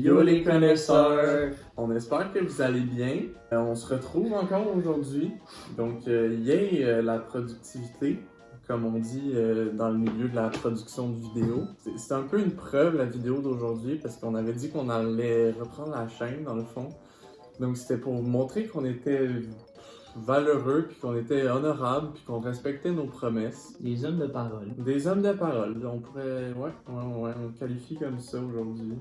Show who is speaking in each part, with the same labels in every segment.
Speaker 1: Yo les connaisseurs! On espère que vous allez bien. On se retrouve encore aujourd'hui. Donc, yay la productivité, comme on dit dans le milieu de la production de vidéos. C'est un peu une preuve la vidéo d'aujourd'hui parce qu'on avait dit qu'on allait reprendre la chaîne dans le fond. Donc, c'était pour montrer qu'on était valeureux, puis qu'on était honorable, puis qu'on respectait nos promesses.
Speaker 2: Des hommes de parole.
Speaker 1: Des hommes de parole. On pourrait, on le qualifie comme ça aujourd'hui.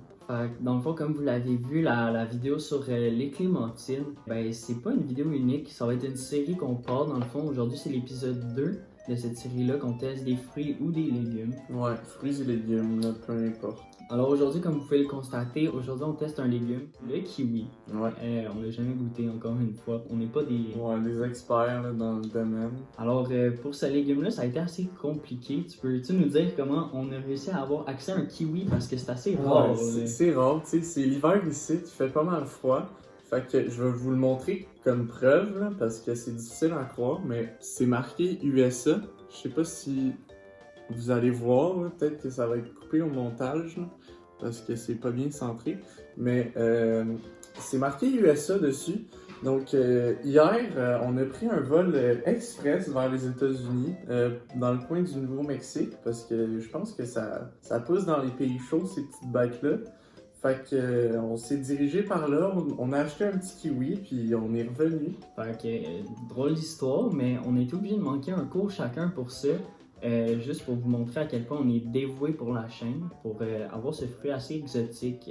Speaker 2: Dans le fond, comme vous l'avez vu, la vidéo sur les clémentines, ben c'est pas une vidéo unique, ça va être une série qu'on part dans le fond. Aujourd'hui, c'est l'épisode 2 de cette série-là qu'on teste des fruits ou des légumes.
Speaker 1: Ouais, fruits et légumes, là, peu importe.
Speaker 2: Alors aujourd'hui, comme vous pouvez le constater, aujourd'hui on teste un légume, le kiwi.
Speaker 1: Ouais.
Speaker 2: On l'a jamais goûté encore une fois, on n'est pas des...
Speaker 1: Ouais, des experts là, dans le domaine.
Speaker 2: Alors pour ce légume-là, ça a été assez compliqué. Peux-tu nous dire comment on a réussi à avoir accès à un kiwi parce que c'est assez rare?
Speaker 1: Ouais, c'est rare, tu sais, c'est l'hiver ici, il fait pas mal froid. Fait que je vais vous le montrer comme preuve là, parce que c'est difficile à croire, mais c'est marqué USA. Je sais pas si vous allez voir, là, peut-être que ça va être coupé au montage là, parce que c'est pas bien centré, mais c'est marqué USA dessus. Donc hier, on a pris un vol express vers les États-Unis, dans le coin du Nouveau-Mexique, parce que je pense que ça pousse dans les pays chauds ces petites bêtes-là. Fait que on s'est dirigé par là, on a acheté un petit kiwi, puis on est revenu.
Speaker 2: Fait que drôle d'histoire, mais on a été obligé de manquer un cours chacun pour ça. Juste pour vous montrer à quel point on est dévoué pour la chaîne, pour avoir ce fruit assez exotique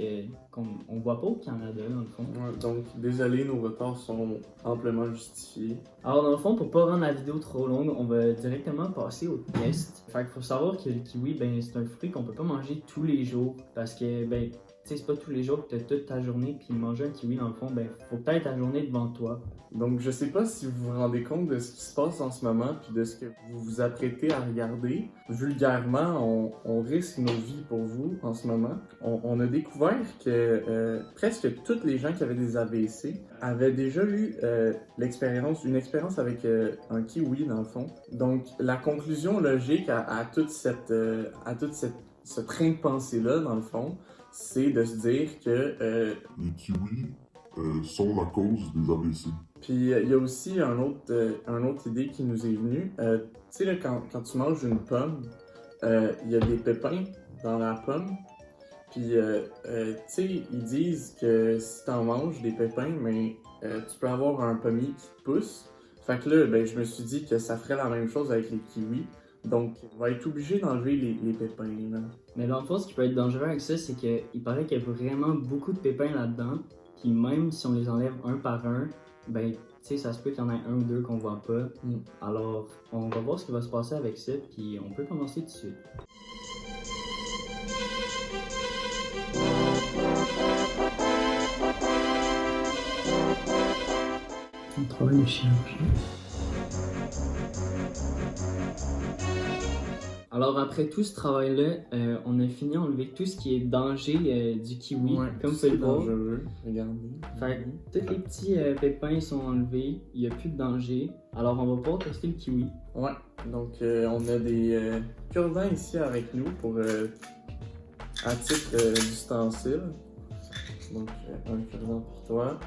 Speaker 2: qu'on voit pas au Canada dans le fond.
Speaker 1: Ouais, donc désolé, nos retards sont amplement justifiés.
Speaker 2: Alors dans le fond, pour pas rendre la vidéo trop longue, on va directement passer au test. Fait qu'il faut savoir que le kiwi, ben c'est un fruit qu'on peut pas manger tous les jours parce que ben tu sais, c'est pas tous les jours que tu as toute ta journée, puis manger un kiwi, dans le fond, ben, faut peut-être ta journée devant toi.
Speaker 1: Donc, je sais pas si vous vous rendez compte de ce qui se passe en ce moment, puis de ce que vous vous apprêtez à regarder. Vulgairement, on risque nos vies pour vous en ce moment. On a découvert que presque tous les gens qui avaient des AVC avaient déjà eu une expérience avec un kiwi, dans le fond. Donc, la conclusion logique à toute ce train de pensée-là, dans le fond, c'est de se dire que
Speaker 3: les kiwis sont la cause des AVC.
Speaker 1: Puis il y a aussi un autre idée qui nous est venue. Tu sais, là, quand tu manges une pomme, il y a des pépins dans la pomme. Puis, tu sais, ils disent que si t'en manges des pépins, mais tu peux avoir un pommier qui te pousse. Fait que là, ben, je me suis dit que ça ferait la même chose avec les kiwis. Donc, on va être obligé d'enlever les pépins, là.
Speaker 2: Mais dans le fond, ce qui peut être dangereux avec ça, c'est qu'il paraît qu'il y a vraiment beaucoup de pépins là-dedans. Puis même si on les enlève un par un, ben, tu sais, ça se peut qu'il y en ait un ou deux qu'on voit pas. Alors, on va voir ce qui va se passer avec ça, puis on peut commencer tout de suite. On travaille le chirurgien. Alors après tout ce travail-là, on a fini à enlever tout ce qui est danger du kiwi,
Speaker 1: Ouais,
Speaker 2: comme vous pouvez le voir.
Speaker 1: Dangereux, regardez.
Speaker 2: Fait que tous les petits pépins sont enlevés, il n'y a plus de danger. Alors on va pouvoir tester le kiwi.
Speaker 1: Ouais, donc on a des cure-dents ici avec nous pour à titre d'ustensile. Donc un cure-dent pour toi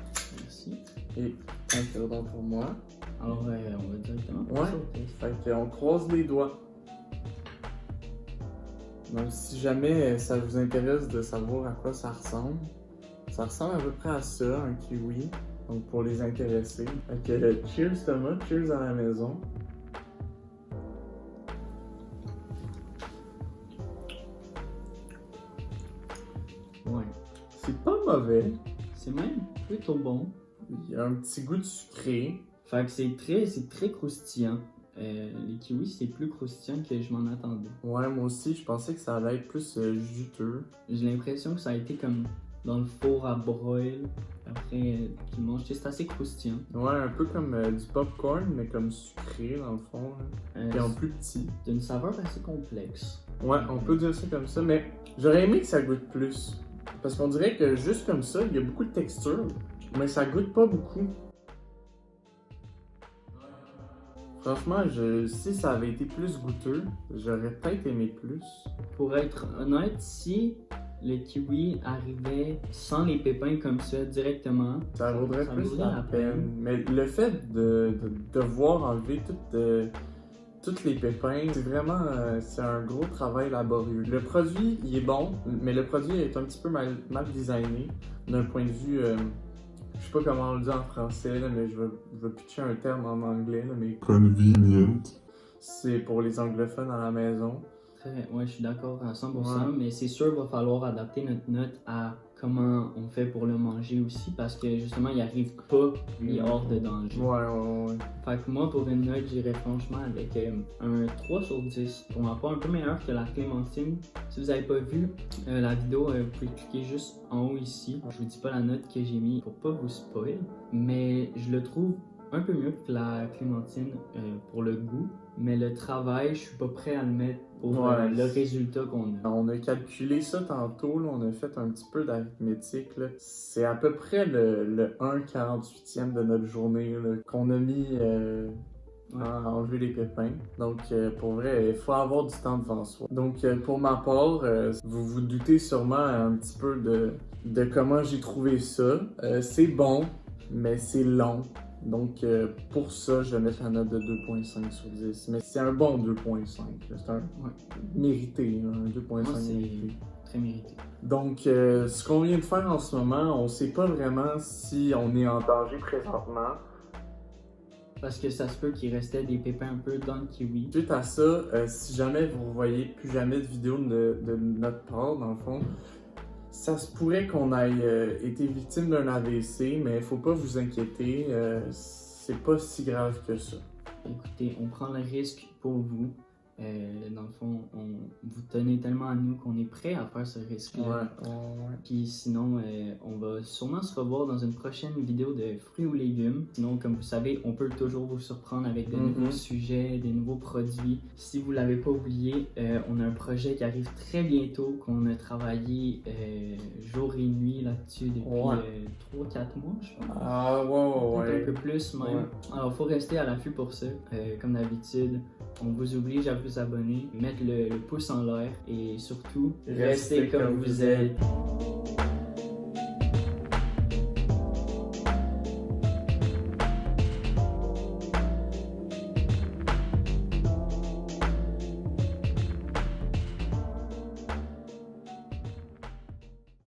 Speaker 2: Merci.
Speaker 1: et un cure-dent pour moi.
Speaker 2: Alors on va directement
Speaker 1: Ouais,
Speaker 2: passer au test.
Speaker 1: fait qu'on croise les doigts. Donc si jamais ça vous intéresse de savoir à quoi ça ressemble à peu près à ça, un kiwi. Donc pour les intéressés. Fait que cheers Thomas, cheers à la maison.
Speaker 2: Ouais.
Speaker 1: C'est pas mauvais.
Speaker 2: C'est même plutôt bon.
Speaker 1: Il y a un petit goût de sucré.
Speaker 2: Fait que c'est très croustillant. Les kiwis, c'est plus croustillant que je m'en attendais.
Speaker 1: Ouais, moi aussi, je pensais que ça allait être plus juteux.
Speaker 2: J'ai l'impression que ça a été comme dans le four à broil. Après, qu'ils mangent, c'est assez croustillant.
Speaker 1: Ouais, un peu comme du popcorn, mais comme sucré dans le fond. Puis en plus petit.
Speaker 2: C'est une saveur assez complexe.
Speaker 1: Ouais, on peut dire ça comme ça, mais j'aurais aimé que ça goûte plus. Parce qu'on dirait que juste comme ça, il y a beaucoup de texture, mais ça goûte pas beaucoup. Franchement, si ça avait été plus goûteux, j'aurais peut-être aimé plus.
Speaker 2: Pour être honnête, si le kiwi arrivait sans les pépins comme ça directement,
Speaker 1: Ça vaudrait
Speaker 2: ça
Speaker 1: plus
Speaker 2: vaudrait
Speaker 1: la
Speaker 2: la
Speaker 1: peine.
Speaker 2: peine.
Speaker 1: Mais le fait de devoir enlever tous les pépins, c'est vraiment c'est un gros travail laborieux. Le produit, il est bon, mais le produit est un petit peu mal designé d'un point de vue... je sais pas comment on le dit en français, là, mais je vais pitcher un terme en anglais, là, mais
Speaker 3: Convenient.
Speaker 1: c'est pour les anglophones à la maison.
Speaker 2: Ouais, je suis d'accord à 100%,
Speaker 1: Ouais.
Speaker 2: mais c'est sûr qu'il va falloir adapter notre note à comment on fait pour le manger aussi, parce que justement, il arrive pas, il est hors de danger.
Speaker 1: Ouais.
Speaker 2: Fait que moi, pour une note, j'irais franchement avec un 3 sur 10. Pour ma part, un peu meilleur que la clémentine. Si vous n'avez pas vu la vidéo, vous pouvez cliquer juste en haut ici. Je vous dis pas la note que j'ai mis pour pas vous spoil, mais je le trouve un peu mieux que la clémentine pour le goût, mais le travail, je suis pas prêt à le mettre pour
Speaker 1: Ouais.
Speaker 2: le résultat qu'on a.
Speaker 1: On a calculé ça tantôt, là, on a fait un petit peu d'arithmétique. Là. C'est à peu près le 1/48e de notre journée là, qu'on a mis à enlever les pépins. Donc, pour vrai, il faut avoir du temps devant soi. Donc, pour ma part, vous vous doutez sûrement un petit peu de comment j'ai trouvé ça. C'est bon, mais c'est long. Donc, pour ça, je vais mettre la note de 2.5 sur 10. Mais c'est un bon 2.5. C'est un mérité, un 2.5
Speaker 2: Moi, c'est
Speaker 1: mérité.
Speaker 2: très mérité.
Speaker 1: Donc, ce qu'on vient de faire en ce moment, on sait pas vraiment si on est en danger présentement.
Speaker 2: Parce que ça se peut qu'il restait des pépins un peu dans le kiwi.
Speaker 1: Suite à ça, si jamais vous ne voyez plus jamais de vidéo de notre part, dans le fond, ça se pourrait qu'on ait été victime d'un AVC, mais il faut pas vous inquiéter, c'est pas si grave que ça.
Speaker 2: Écoutez, on prend le risque pour vous. Dans le fond, vous tenez tellement à nous qu'on est prêt à faire ce risque-là.
Speaker 1: Ouais.
Speaker 2: Puis sinon, on va sûrement se revoir dans une prochaine vidéo de fruits ou légumes. Sinon, comme vous savez, on peut toujours vous surprendre avec de nouveaux sujets, des nouveaux produits. Si vous ne l'avez pas oublié, on a un projet qui arrive très bientôt, qu'on a travaillé jour et nuit là-dessus depuis 3-4 mois, je pense.
Speaker 1: Ah, ouais.
Speaker 2: Peut-être un peu plus même.
Speaker 1: Ouais.
Speaker 2: Alors, il faut rester à l'affût pour ça. Comme d'habitude, on vous oblige à vous abonner, mettre le pouce en l'air et surtout, restez comme vous êtes.